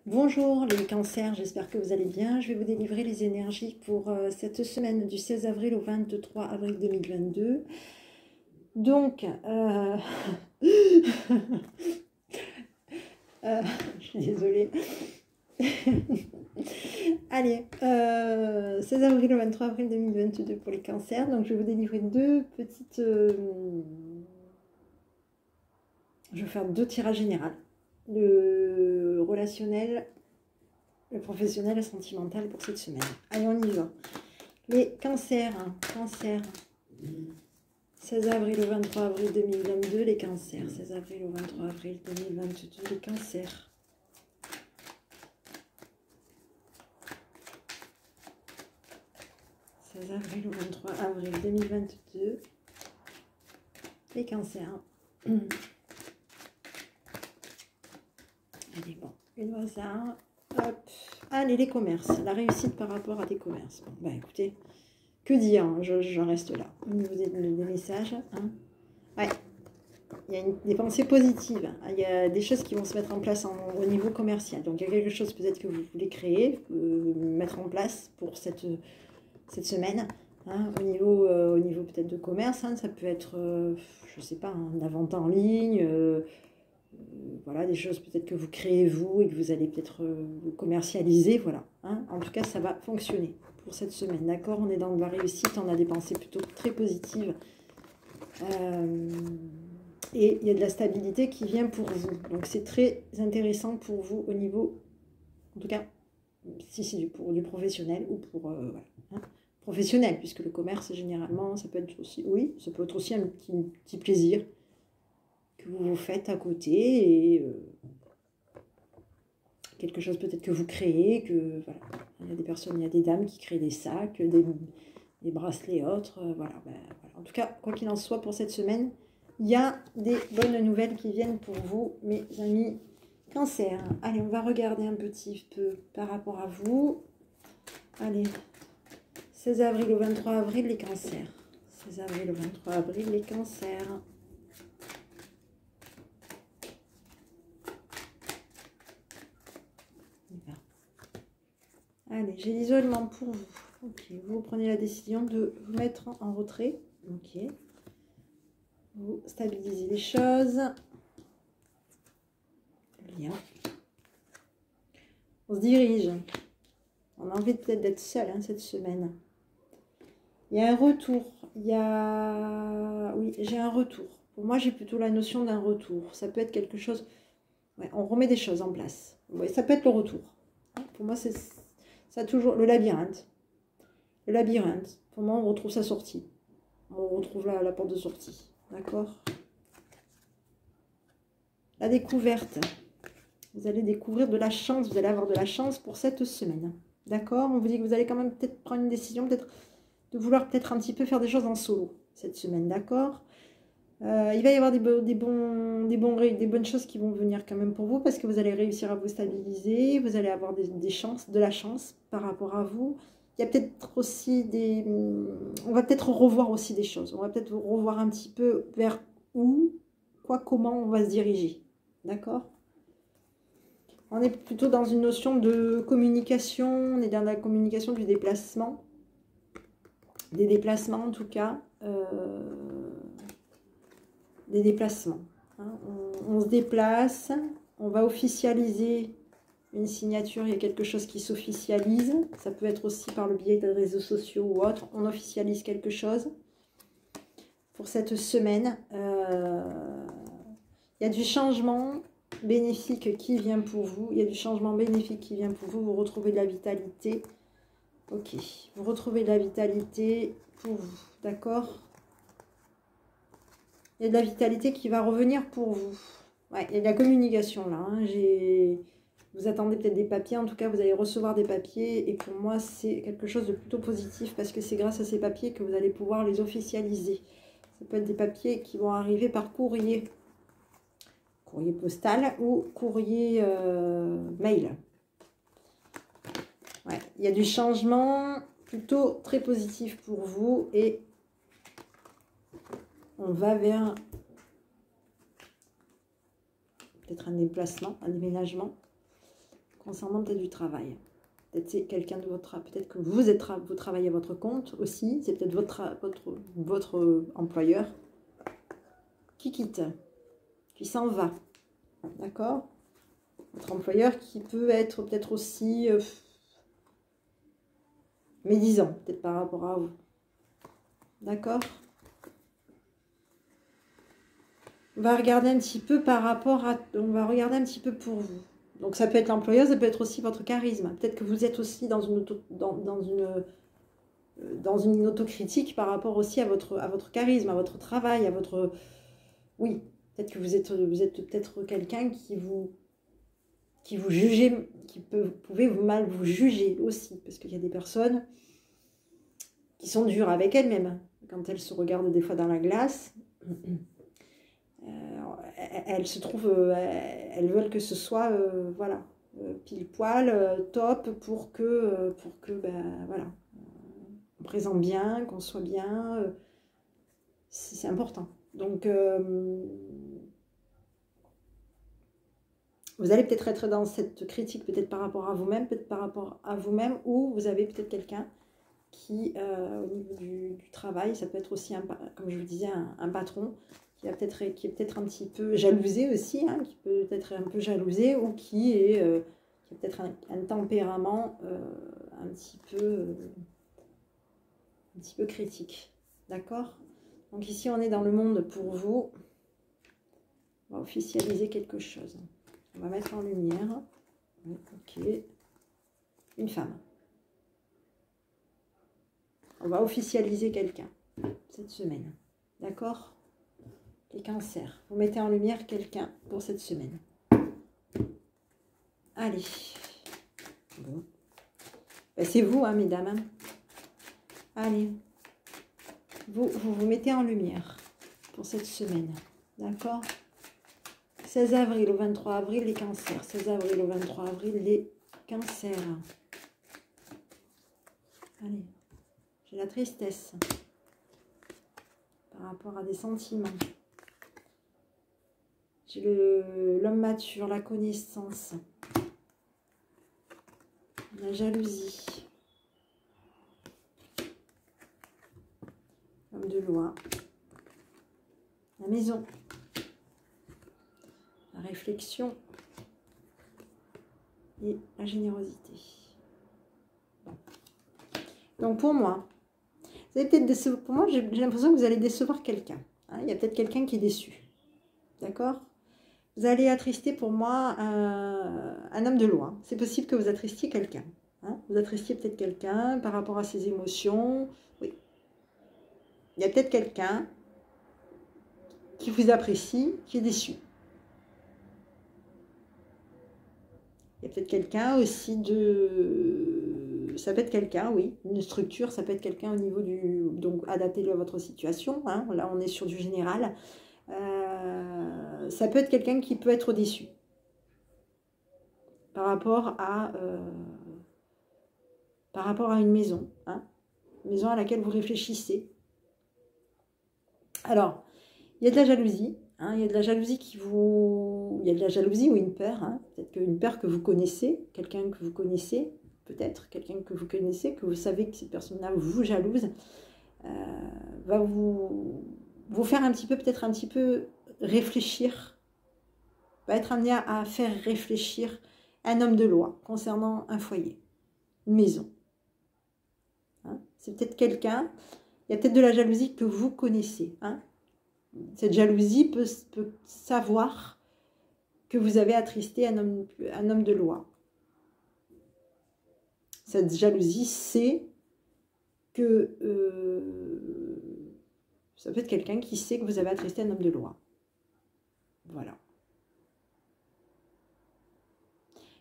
Bonjour les cancers, j'espère que vous allez bien. Je vais vous délivrer les énergies pour cette semaine du 16 avril au 23 avril 2022. Donc, je suis désolée. Allez, 16 avril au 23 avril 2022 pour les cancers. Donc, je vais vous délivrer deux petites... je vais faire deux tirages généraux. Le relationnel, le professionnel et le sentimental pour cette semaine. Allez, on y va. Les cancers, 16 avril au 23 avril 2022, les cancers. 16 avril au 23 avril 2022, les cancers. « 16 avril au 23 avril 2022, les cancers. » Allez, bon, une au hasard. Hop. Allez, les commerces. La réussite par rapport à des commerces. Bon, bah écoutez, que dire, hein, j'en reste là. Au niveau des messages. Hein. Ouais. Il y a des pensées positives. Il y a des choses qui vont se mettre en place au niveau commercial. Donc, il y a quelque chose peut-être que vous voulez créer, mettre en place pour cette semaine. Hein, au niveau peut-être de commerce, hein, ça peut être, je ne sais pas, la vente en ligne, voilà, des choses peut-être que vous créez vous et que vous allez peut-être commercialiser, voilà. Hein. En tout cas, ça va fonctionner pour cette semaine, d'accord? On est dans de la réussite, on a des pensées plutôt très positives. Et il y a de la stabilité qui vient pour vous. Donc, c'est très intéressant pour vous au niveau, en tout cas, si c'est pour du professionnel ou pour... voilà, hein, professionnel, puisque le commerce, généralement, ça peut être aussi, oui, ça peut être aussi un petit plaisir que vous vous faites à côté et quelque chose peut-être que vous créez, que voilà, il y a des personnes, il y a des dames qui créent des sacs, des bracelets autres, voilà, voilà. En tout cas, quoi qu'il en soit pour cette semaine, il y a des bonnes nouvelles qui viennent pour vous, mes amis Cancer. Allez, on va regarder un petit peu par rapport à vous. Allez, 16 avril au 23 avril, les cancers. 16 avril au 23 avril, les cancers. Allez, j'ai l'isolement pour vous. Ok, vous prenez la décision de vous mettre en retrait. Ok. Vous stabilisez les choses. Bien. On se dirige. On a envie peut-être d'être seul hein, cette semaine. Il y a un retour. Oui, j'ai un retour. Pour moi, j'ai plutôt la notion d'un retour. Ça peut être quelque chose... Ouais, on remet des choses en place. Ouais, ça peut être le retour. Pour moi, c'est ça toujours... Le labyrinthe. Le labyrinthe. Pour moi, on retrouve sa sortie. On retrouve la porte de sortie. D'accord? La découverte. Vous allez découvrir de la chance. Vous allez avoir de la chance pour cette semaine. D'accord? On vous dit que vous allez quand même peut-être prendre une décision, peut-être de vouloir peut-être un petit peu faire des choses en solo cette semaine. D'accord? Il va y avoir des bonnes choses qui vont venir quand même pour vous parce que vous allez réussir à vous stabiliser. Vous allez avoir des chances, de la chance par rapport à vous. Il y a peut-être aussi on va peut-être revoir aussi des choses. On va peut-être revoir un petit peu vers où, quoi, comment on va se diriger. D'accord? On est plutôt dans une notion de communication. On est dans la communication du déplacement. Des déplacements en tout cas. Des déplacements. Hein. On se déplace. On va officialiser une signature, il y a quelque chose qui s'officialise. Ça peut être aussi par le biais des réseaux sociaux ou autre. On officialise quelque chose pour cette semaine. Il y a du changement bénéfique qui vient pour vous. Il y a du changement bénéfique qui vient pour vous. Vous retrouvez de la vitalité. Ok. Vous retrouvez de la vitalité pour vous. D'accord? Il y a de la vitalité qui va revenir pour vous. Ouais, il y a de la communication là. Hein. Vous attendez peut-être des papiers. En tout cas, vous allez recevoir des papiers. Et pour moi, c'est quelque chose de plutôt positif parce que c'est grâce à ces papiers que vous allez pouvoir les officialiser. Ça peut être des papiers qui vont arriver par courrier. Courrier postal ou courrier mail. Ouais, il y a du changement plutôt très positif pour vous. Et on va vers peut-être un déplacement, un déménagement. concernant peut-être du travail. Peut-être c'est quelqu'un de votre... Peut-être que vous travaillez à votre compte aussi. C'est peut-être votre employeur qui quitte, qui s'en va. D'accord? Votre employeur qui peut être peut-être aussi médisant, peut-être par rapport à vous. D'accord? On va regarder un petit peu par rapport à... On va regarder un petit peu pour vous. Donc ça peut être l'employeur, ça peut être aussi votre charisme. Peut-être que vous êtes aussi dans une, dans une autocritique par rapport aussi à votre charisme, à votre travail, à votre... Oui, peut-être que vous êtes peut-être quelqu'un qui vous jugez, pouvez mal vous juger aussi. Parce qu'il y a des personnes qui sont dures avec elles-mêmes. Quand elles se regardent des fois dans la glace... elles se trouvent, elles veulent que ce soit, voilà, pile poil, top, pour que ben, voilà, on présente bien, qu'on soit bien, c'est important. Donc, vous allez peut-être être dans cette critique, peut-être par rapport à vous-même, ou vous avez peut-être quelqu'un qui, au niveau du travail, ça peut être aussi, comme je vous disais, un patron, qui est peut-être un petit peu jalousé aussi, hein, qui peut être un peu jalousé, ou qui a peut-être un tempérament un petit peu critique. D'accord? Donc ici, on est dans le monde pour vous. On va officialiser quelque chose. On va mettre en lumière. Ok. Une femme. On va officialiser quelqu'un cette semaine. D'accord? Les cancers. Vous mettez en lumière quelqu'un pour cette semaine. Allez. Bon. Ben, c'est vous, hein, mesdames. Hein. Allez. Vous mettez en lumière pour cette semaine. D'accord? 16 avril au 23 avril, les cancers. 16 avril au 23 avril, les cancers. Allez. J'ai la tristesse. Par rapport à des sentiments. J'ai l'homme mature, la connaissance, la jalousie, l'homme de loi, la maison, la réflexion et la générosité. Donc pour moi, vous allez peut-être pour moi, j'ai l'impression que vous allez décevoir quelqu'un. Hein, il y a peut-être quelqu'un qui est déçu. D'accord? Vous allez attrister pour moi un homme de loi. C'est possible que vous attristiez quelqu'un. Hein, vous attristiez peut-être quelqu'un par rapport à ses émotions. Oui. Il y a peut-être quelqu'un qui vous apprécie, qui est déçu. Il y a peut-être quelqu'un aussi de... Ça peut être quelqu'un, oui, une structure, ça peut être quelqu'un au niveau du... Donc, adaptez-le à votre situation. Hein, là, on est sur du général. Ça peut être quelqu'un qui peut être déçu par rapport à une maison, hein, une maison à laquelle vous réfléchissez. Alors, il y a de la jalousie, hein, il y a de la jalousie il y a de la jalousie ou une peur, hein, peut-être qu'une peur que vous connaissez, quelqu'un que vous connaissez, peut-être quelqu'un que vous connaissez, que vous savez que cette personne-là vous jalouse, va vous faire peut-être un petit peu réfléchir, va être amené à faire réfléchir un homme de loi concernant un foyer, une maison. Hein, c'est peut-être quelqu'un, il y a peut-être de la jalousie que vous connaissez. Hein. Cette jalousie peut savoir que vous avez attristé un homme de loi. Cette jalousie sait que ça peut être quelqu'un qui sait que vous avez attristé un homme de loi. Voilà.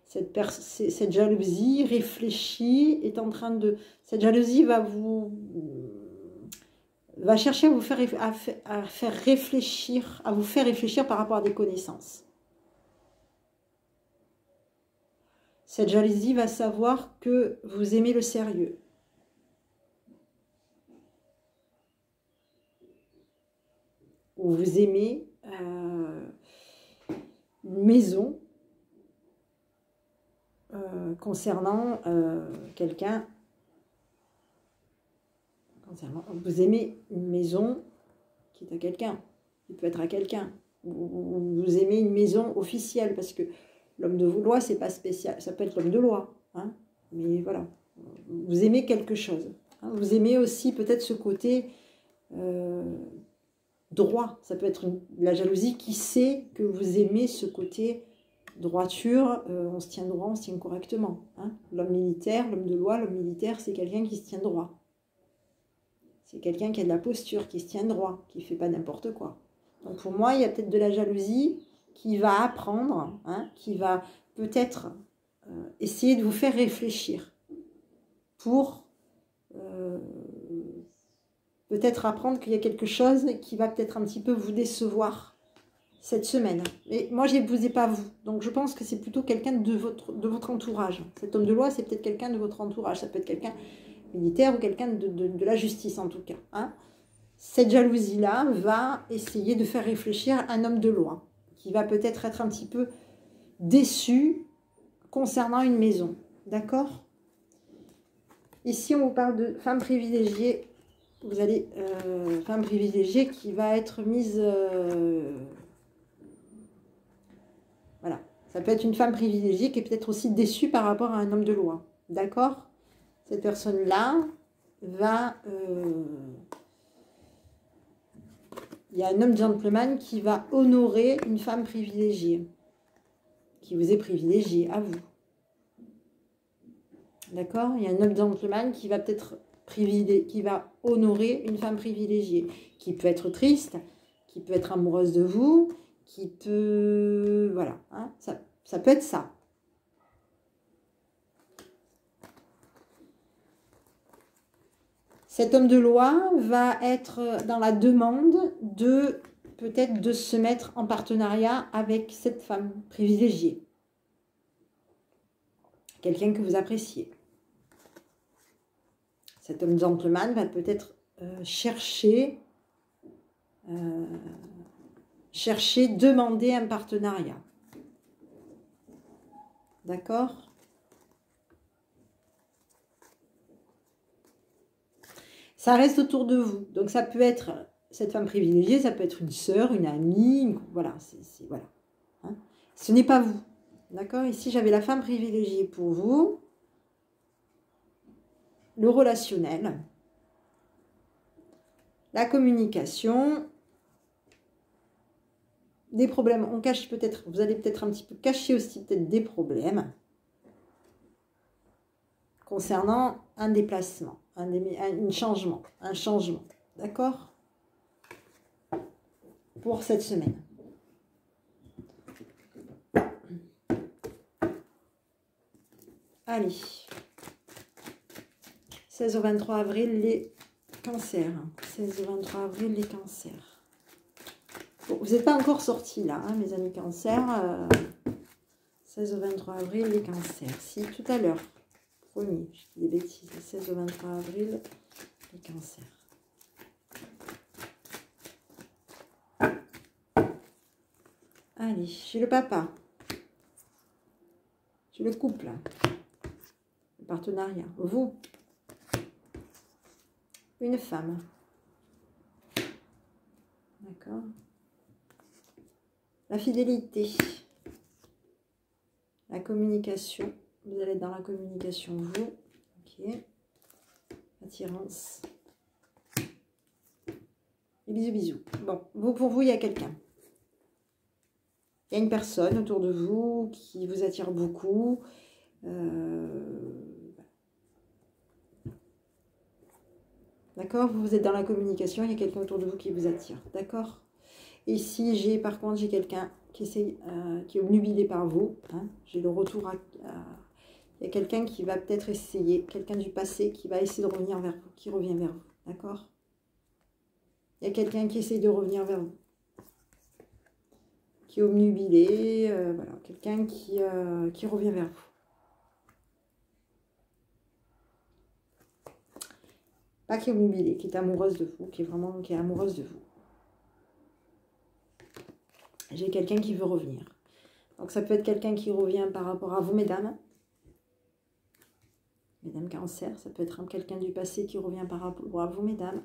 Cette jalousie réfléchie est en train de... Cette jalousie va chercher à vous faire réfléchir, à vous faire réfléchir par rapport à des connaissances. Cette jalousie va savoir que vous aimez le sérieux. Ou vous aimez une maison concernant quelqu'un, vous aimez une maison qui est à quelqu'un, qui peut être à quelqu'un. Vous aimez une maison officielle, parce que l'homme de loi, c'est pas spécial, ça peut être l'homme de loi, hein, mais voilà, vous aimez quelque chose. Hein, vous aimez aussi peut-être ce côté droit, ça peut être la jalousie qui sait que vous aimez ce côté droiture, on se tient droit, on se tient correctement. Hein. L'homme militaire, l'homme de loi, l'homme militaire, c'est quelqu'un qui se tient droit. C'est quelqu'un qui a de la posture, qui se tient droit, qui ne fait pas n'importe quoi. Donc pour moi, il y a peut-être de la jalousie qui va apprendre, hein, qui va peut-être essayer de vous faire réfléchir pour peut-être apprendre qu'il y a quelque chose qui va peut-être un petit peu vous décevoir cette semaine. Et moi, je ne vous ai pas vous. Donc je pense que c'est plutôt quelqu'un de votre entourage. Cet homme de loi, c'est peut-être quelqu'un de votre entourage. Ça peut être quelqu'un militaire ou quelqu'un de la justice en tout cas. Hein. Cette jalousie-là va essayer de faire réfléchir un homme de loi qui va peut-être être un petit peu déçu concernant une maison. D'accord? Ici, on vous parle de femme privilégiée. Vous allez, femme privilégiée qui va être mise... voilà. Ça peut être une femme privilégiée qui est peut-être aussi déçue par rapport à un homme de loi. D'accord? Cette personne-là va... il y a un homme gentleman qui va honorer une femme privilégiée. Qui vous est privilégiée, à vous. D'accord? Il y a un homme gentleman qui va peut-être qui va honorer une femme privilégiée. Qui peut être triste, qui peut être amoureuse de vous, qui peut... Voilà. Hein, ça peut être ça. Cet homme de loi va être dans la demande de peut-être de se mettre en partenariat avec cette femme privilégiée. Quelqu'un que vous appréciez. Cet homme gentleman va peut-être chercher, demander un partenariat. D'accord ? Ça reste autour de vous. Donc ça peut être cette femme privilégiée, ça peut être une sœur, une amie, voilà. Voilà. Hein, ce n'est pas vous. D'accord? Ici, j'avais la femme privilégiée pour vous. Le relationnel. La communication. Des problèmes. On cache peut-être, vous allez peut-être un petit peu cacher aussi peut-être des problèmes concernant un déplacement, un changement. D'accord? Pour cette semaine. Allez. 16 au 23 avril, les cancers. 16 au 23 avril, les cancers. Bon, vous n'êtes pas encore sortis là, hein, mes amis cancers. 16 au 23 avril, les cancers. Si, tout à l'heure. Promis, je dis des bêtises. 16 au 23 avril, les cancers. Allez, j'ai le papa. J'ai le couple. Le partenariat. Vous. Une femme. D'accord. La fidélité. La communication. Vous allez être dans la communication, vous. Ok. Attirance. Et bisous, bisous. Bon, pour vous, il y a quelqu'un. Il y a une personne autour de vous qui vous attire beaucoup. D'accord? Vous êtes dans la communication, il y a quelqu'un autour de vous qui vous attire. D'accord? Et si par contre, j'ai quelqu'un qui essaye, qui est obnubilé par vous, hein, j'ai le retour il y a quelqu'un qui va peut-être essayer, quelqu'un du passé qui va essayer de revenir vers vous, qui revient vers vous. D'accord? Il y a quelqu'un qui essaye de revenir vers vous. Qui est obnubilé, voilà, quelqu'un qui revient vers vous. Pas qui est obnubilé, qui est amoureuse de vous, qui est amoureuse de vous. J'ai quelqu'un qui veut revenir. Donc ça peut être quelqu'un qui revient par rapport à vous, mesdames. Mesdames Cancer, ça peut être quelqu'un du passé qui revient par rapport à vous, mesdames.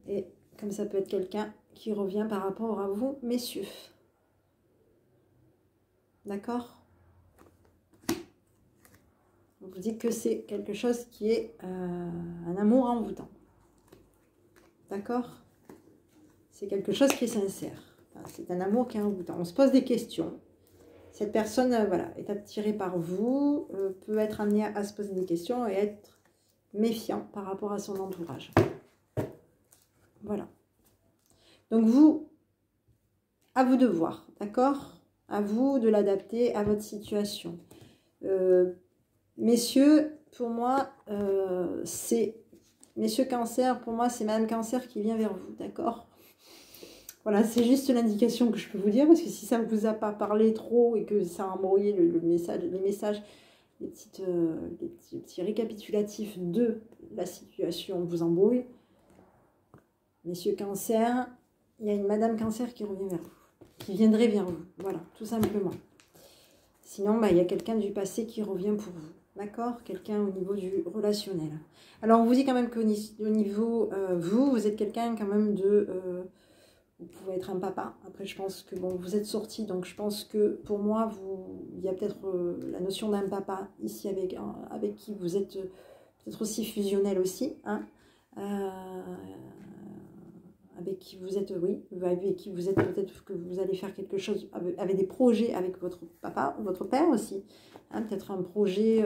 Et comme ça peut être quelqu'un qui revient par rapport à vous, messieurs. D'accord? On vous dit que c'est quelque chose qui est un amour envoûtant. D'accord? C'est quelque chose qui est sincère. Enfin, c'est un amour qui est envoûtant. On se pose des questions. Cette personne voilà, est attirée par vous, peut être amenée à se poser des questions et être méfiant par rapport à son entourage. Voilà. Donc vous, à vous de voir, d'accord? À vous de l'adapter à votre situation. Messieurs, pour moi, Messieurs Cancer, pour moi, c'est Madame Cancer qui vient vers vous, d'accord? Voilà, c'est juste l'indication que je peux vous dire, parce que si ça ne vous a pas parlé trop et que ça a embrouillé les messages, les petits récapitulatifs de la situation vous embrouillent, messieurs Cancer, il y a une Madame Cancer qui revient vers vous, qui viendrait vers vous, voilà, tout simplement. Sinon, il y a quelqu'un du passé qui revient pour vous, d'accord? Quelqu'un au niveau du relationnel. Alors, on vous dit quand même qu'au niveau, vous êtes quelqu'un quand même de... vous pouvez être un papa. Après, je pense que bon, vous êtes sorti, donc je pense que pour moi, il y a peut-être la notion d'un papa ici avec qui vous êtes peut-être aussi fusionnel aussi, hein, avec qui vous êtes, oui, avec qui vous êtes peut-être que vous allez faire quelque chose, avec des projets avec votre papa ou votre père aussi, hein, peut-être un projet...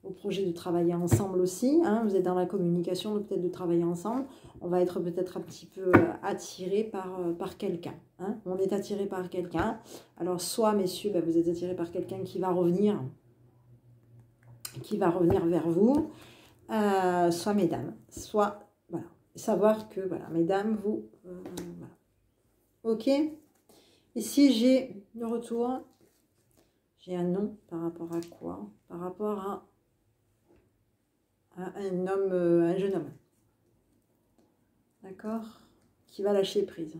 au projet de travailler ensemble aussi, hein, vous êtes dans la communication, peut-être de travailler ensemble, on va être peut-être un petit peu attiré par quelqu'un, hein. On est attiré par quelqu'un, alors soit messieurs, vous êtes attiré par quelqu'un qui va revenir vers vous, soit mesdames, soit, voilà, savoir que, voilà, mesdames, vous, voilà. Ok. Ici, j'ai le retour, j'ai un nom par rapport à quoi? Par rapport à un homme, un jeune homme, d'accord, qui va lâcher prise.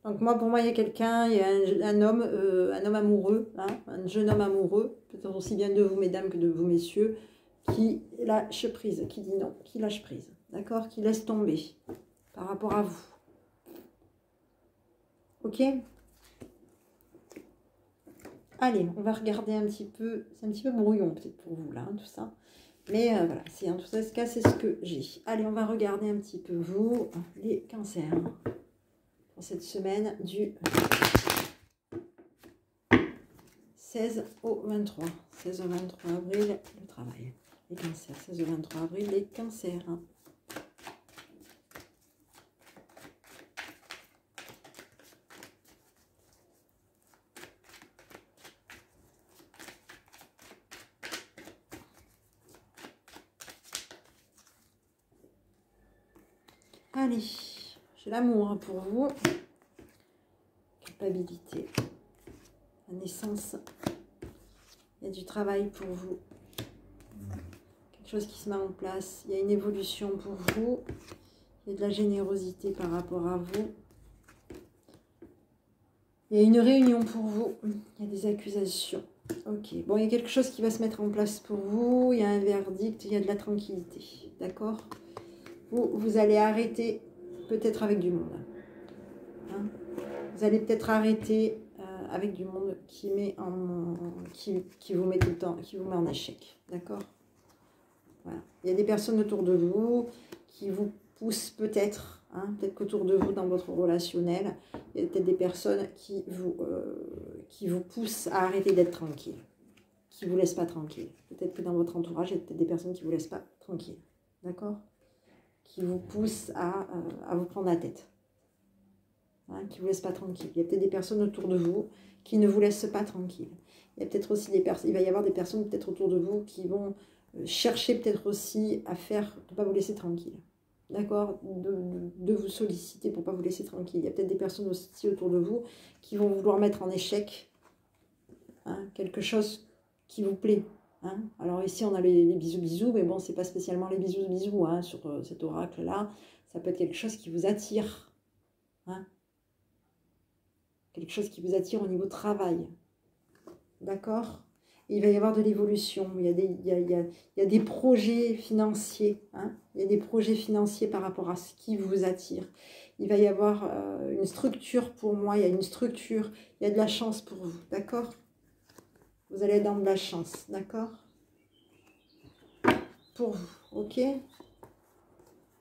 Donc moi, pour moi, il y a quelqu'un, il y a un homme amoureux, hein, un jeune homme amoureux, peut-être aussi bien de vous mesdames que de vous messieurs, qui lâche prise, qui dit non, qui lâche prise, d'accord, qui laisse tomber par rapport à vous. Ok? Allez, on va regarder un petit peu, c'est un petit peu brouillon peut-être pour vous là, hein, tout ça. Mais voilà, en tout cas, c'est ce que j'ai. Allez, on va regarder un petit peu vous, les cancers, pour cette semaine du 16 au 23. 16 au 23 avril, le travail. Les cancers, 16 au 23 avril, les cancers. Allez, j'ai l'amour pour vous. Culpabilité. La naissance. Il y a du travail pour vous. Quelque chose qui se met en place. Il y a une évolution pour vous. Il y a de la générosité par rapport à vous. Il y a une réunion pour vous. Il y a des accusations. Ok. Bon, il y a quelque chose qui va se mettre en place pour vous. Il y a un verdict. Il y a de la tranquillité. D'accord ? Vous allez arrêter peut-être avec du monde. Hein, vous allez peut-être arrêter avec du monde qui vous met tout le temps, qui vous met en échec. D'accord ? Voilà. Il y a des personnes autour de vous qui vous poussent peut-être, hein, peut-être qu'autour de vous, dans votre relationnel, il y a peut-être des personnes qui vous poussent à arrêter d'être tranquille, qui ne vous laissent pas tranquille. Peut-être que dans votre entourage, il y a peut-être des personnes qui ne vous laissent pas tranquille. D'accord ? Qui vous poussent à vous prendre la tête. Hein, qui ne vous laissent pas tranquille. Il y a peut-être des personnes autour de vous qui ne vous laissent pas tranquille. Il y a peut-être aussi il va y avoir des personnes peut-être autour de vous qui vont chercher peut-être aussi à faire, de ne pas vous laisser tranquille. D'accord, de vous solliciter pour ne pas vous laisser tranquille. Il y a peut-être des personnes aussi autour de vous qui vont vouloir mettre en échec, hein, quelque chose qui vous plaît. Hein. Alors ici, on a les bisous, mais bon, c'est pas spécialement les bisous, hein, sur cet oracle-là. Ça peut être quelque chose qui vous attire. Hein. Quelque chose qui vous attire au niveau travail. D'accord ? Il va y avoir de l'évolution. Il y a des projets financiers. Hein, il y a des projets financiers par rapport à ce qui vous attire. Il va y avoir une structure pour moi. Il y a une structure. Il y a de la chance pour vous. D'accord? Vous allez être dans de la chance. D'accord? Pour vous. Ok?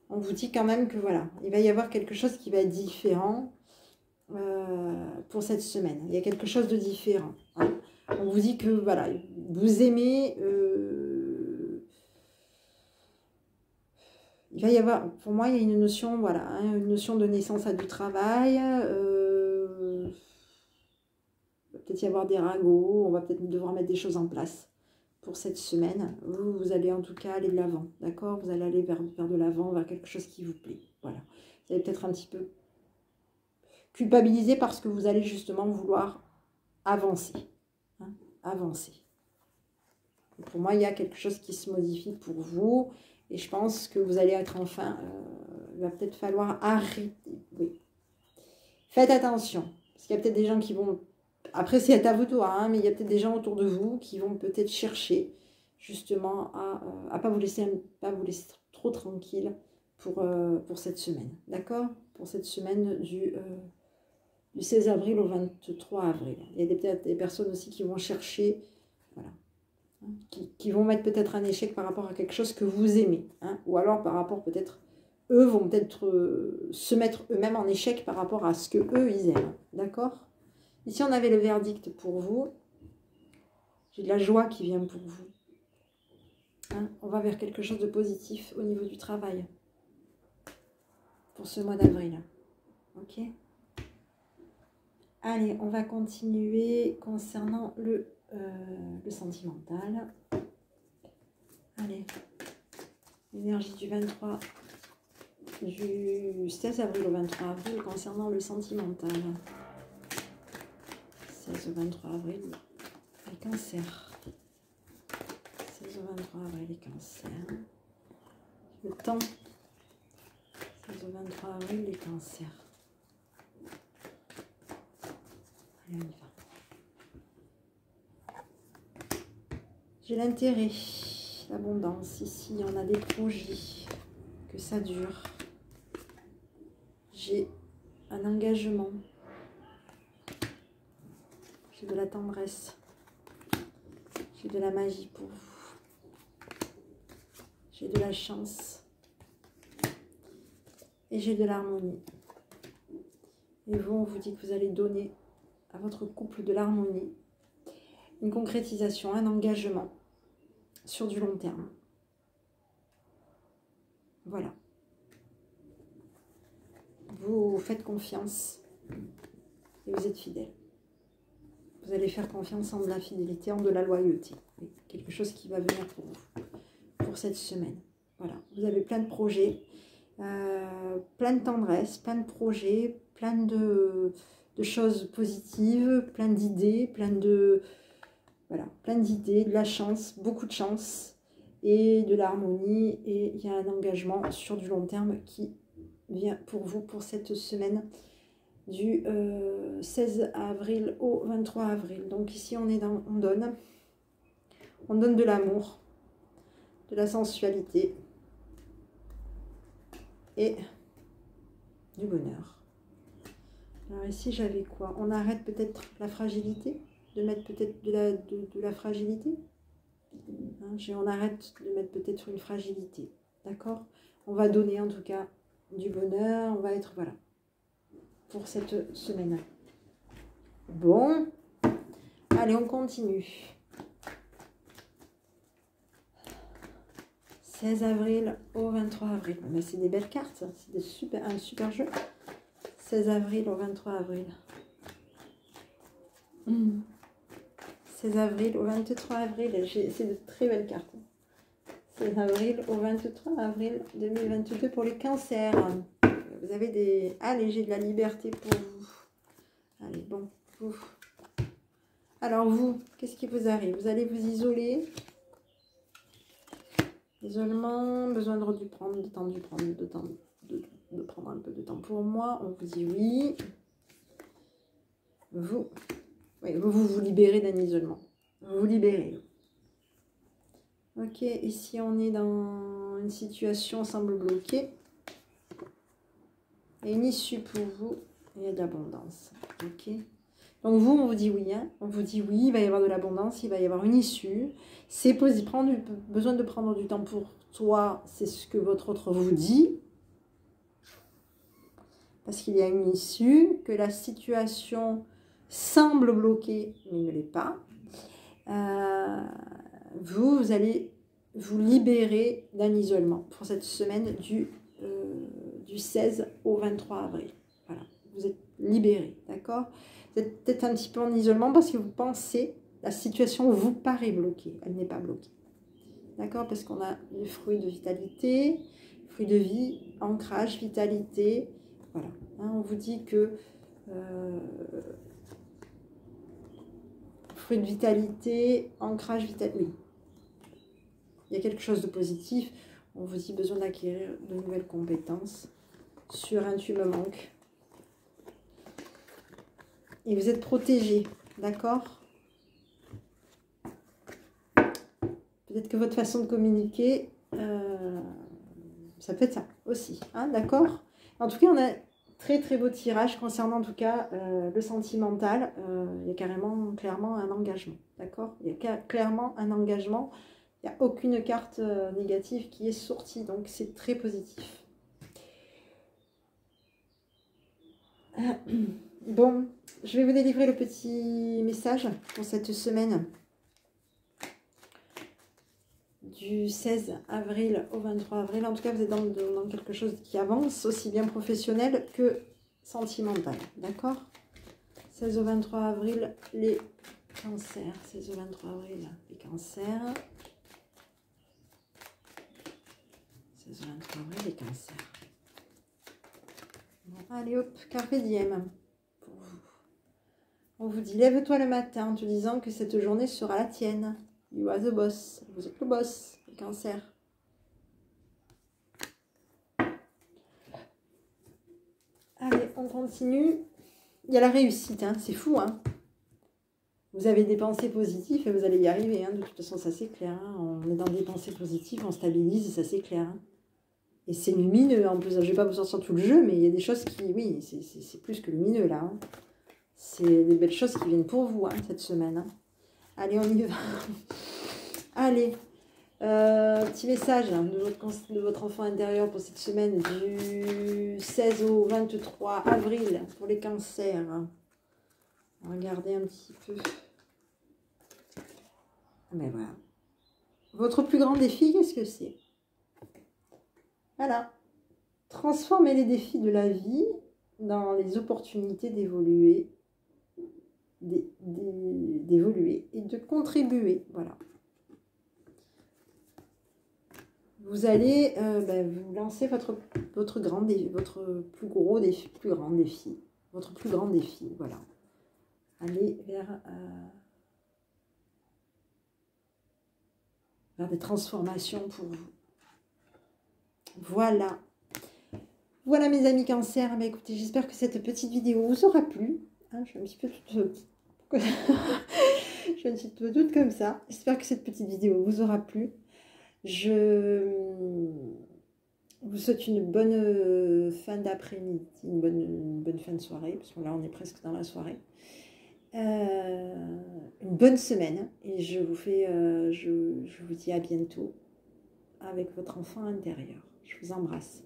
On vous dit quand même que voilà, il va y avoir quelque chose qui va être différent pour cette semaine. Il y a quelque chose de différent. Hein. On vous dit que voilà, vous aimez... il va y avoir, pour moi, il y a une notion, voilà, hein, une notion de naissance à du travail. Il va peut-être y avoir des ragots. On va peut-être devoir mettre des choses en place pour cette semaine. Vous allez en tout cas aller de l'avant, d'accord? Vous allez aller vers de l'avant, vers quelque chose qui vous plaît. Voilà. Vous allez peut-être un petit peu culpabiliser parce que vous allez justement vouloir avancer. Hein, avancer. Et pour moi, il y a quelque chose qui se modifie pour vous. Et je pense que vous allez être enfin... il va peut-être falloir arrêter. Oui. Faites attention. Parce qu'il y a peut-être des gens qui vont... Après, c'est à vous tour, hein, mais il y a peut-être des gens autour de vous qui vont peut-être chercher justement à pas vous laisser trop tranquille pour cette semaine. D'accord? Pour cette semaine du 16 avril au 23 avril. Il y a peut-être des personnes aussi qui vont chercher, voilà, hein, qui vont mettre peut-être un échec par rapport à quelque chose que vous aimez. Hein, ou alors par rapport peut-être, eux vont peut-être se mettre eux-mêmes en échec par rapport à ce que eux ils aiment. D'accord? Ici, on avait le verdict pour vous. J'ai de la joie qui vient pour vous. Hein, on va vers quelque chose de positif au niveau du travail. Pour ce mois d'avril. Ok? Allez, on va continuer concernant le sentimental. Allez. L'énergie du 23... Du 16 avril au 23 avril concernant le sentimental. 16 au 23 avril, les cancers. 16 au 23 avril, les cancers. Le temps. 16 au 23 avril, les cancers. Allez, on y va. J'ai l'intérêt, l'abondance. Ici, on a des projets, que ça dure. J'ai un engagement. J'ai de la tendresse. J'ai de la magie pour vous. J'ai de la chance. Et j'ai de l'harmonie. Et vous, on vous dit que vous allez donner à votre couple de l'harmonie, une concrétisation, un engagement sur du long terme. Voilà. Vous faites confiance et vous êtes fidèle. Vous allez faire confiance en de la fidélité, en de la loyauté. Quelque chose qui va venir pour vous, pour cette semaine. Voilà. Vous avez plein de projets, plein de tendresse, plein de projets, plein de choses positives, plein d'idées, voilà, plein d'idées, de la chance, beaucoup de chance et de l'harmonie. Et il y a un engagement sur du long terme qui vient pour vous pour cette semaine du 16 avril au 23 avril. Donc ici on donne de l'amour, de la sensualité et du bonheur. Alors ici j'avais quoi? On arrête peut-être la fragilité, de mettre peut-être de la fragilité. Hein, on arrête de mettre peut-être une fragilité. D'accord? On va donner en tout cas du bonheur, on va être, voilà, pour cette semaine. Bon, allez, on continue. 16 avril au 23 avril. Ben, c'est des belles cartes, c'est un super jeu. 16 avril au 23 avril. 16 avril au 23 avril, c'est de très belles cartes. 16 avril au 23 avril 2022 pour les cancers. Vous avez des... Allez, j'ai de la liberté pour vous. Allez, bon, vous. Alors vous, qu'est-ce qui vous arrive? Vous allez vous isoler. Isolement, besoin de prendre du temps, de prendre un peu de temps pour moi. On vous dit oui. Vous libérez d'un isolement. vous libérez. Ok, ici on est dans une situation semble bloquée. Et une issue pour vous, il y a de l'abondance. Ok. Donc vous, on vous dit oui. Hein, on vous dit oui, il va y avoir de l'abondance, il va y avoir une issue. C'est possible, besoin de prendre du temps pour toi, c'est ce que votre autre vous dit. Parce qu'il y a une issue, que la situation semble bloquée, mais ne l'est pas. Vous allez vous libérer d'un isolement pour cette semaine du 16 au 23 avril. Voilà, vous êtes libéré, d'accord? Vous êtes peut-être un petit peu en isolement parce que vous pensez, la situation vous paraît bloquée, elle n'est pas bloquée. D'accord? Parce qu'on a le fruit de vitalité, fruit de vie, ancrage, vitalité. Voilà, hein, on vous dit que fruit de vitalité, ancrage, vitalité, oui. Il y a quelque chose de positif. On vous dit besoin d'acquérir de nouvelles compétences. Sur un tube manque. Et vous êtes protégé, d'accord? Peut-être que votre façon de communiquer, ça peut être ça aussi, hein, d'accord? En tout cas, on a très très beau tirage concernant en tout cas le sentimental. Il y a clairement un engagement, d'accord? Il y a clairement un engagement. Il n'y a aucune carte négative qui est sortie, donc c'est très positif. Bon, je vais vous délivrer le petit message pour cette semaine du 16 avril au 23 avril. En tout cas, vous êtes dans quelque chose qui avance, aussi bien professionnel que sentimental. D'accord? 16 au 23 avril, les cancers. 16 au 23 avril, les cancers. 16 au 23 avril, les cancers. Bon, allez hop, carpe diem. Pour vous. On vous dit, lève-toi le matin en te disant que cette journée sera la tienne. You are the boss. Vous êtes le boss, le cancer. Allez, on continue. Il y a la réussite, hein. C'est fou, hein. Vous avez des pensées positives et vous allez y arriver, hein. De toute façon, ça c'est clair. Hein. On est dans des pensées positives, on stabilise et ça c'est clair. Hein. Et c'est lumineux en plus. Je ne vais pas vous sortir tout le jeu, mais il y a des choses qui, oui, c'est plus que lumineux là. Hein. C'est des belles choses qui viennent pour vous, hein, cette semaine. Hein. Allez, on y va. Allez. Petit message hein, de votre enfant intérieur pour cette semaine du 16 au 23 avril pour les cancers. Regardez un petit peu. Mais voilà. Votre plus grand défi, qu'est-ce que c'est? Voilà. Transformez les défis de la vie dans les opportunités d'évoluer, d'évoluer et de contribuer. Voilà. Vous allez vous lancer votre grand défi, votre plus grand défi, votre plus grand défi, voilà. Allez vers des transformations pour vous. Voilà. Voilà mes amis cancer. Mais écoutez, j'espère que cette petite vidéo vous aura plu. Hein, je suis un petit peu toute... je suis un petit peu toute comme ça. J'espère que cette petite vidéo vous aura plu. Je vous souhaite une bonne fin d'après-midi, une bonne fin de soirée, parce que là on est presque dans la soirée. Une bonne semaine et je vous dis à bientôt avec votre enfant intérieur. Je vous embrasse.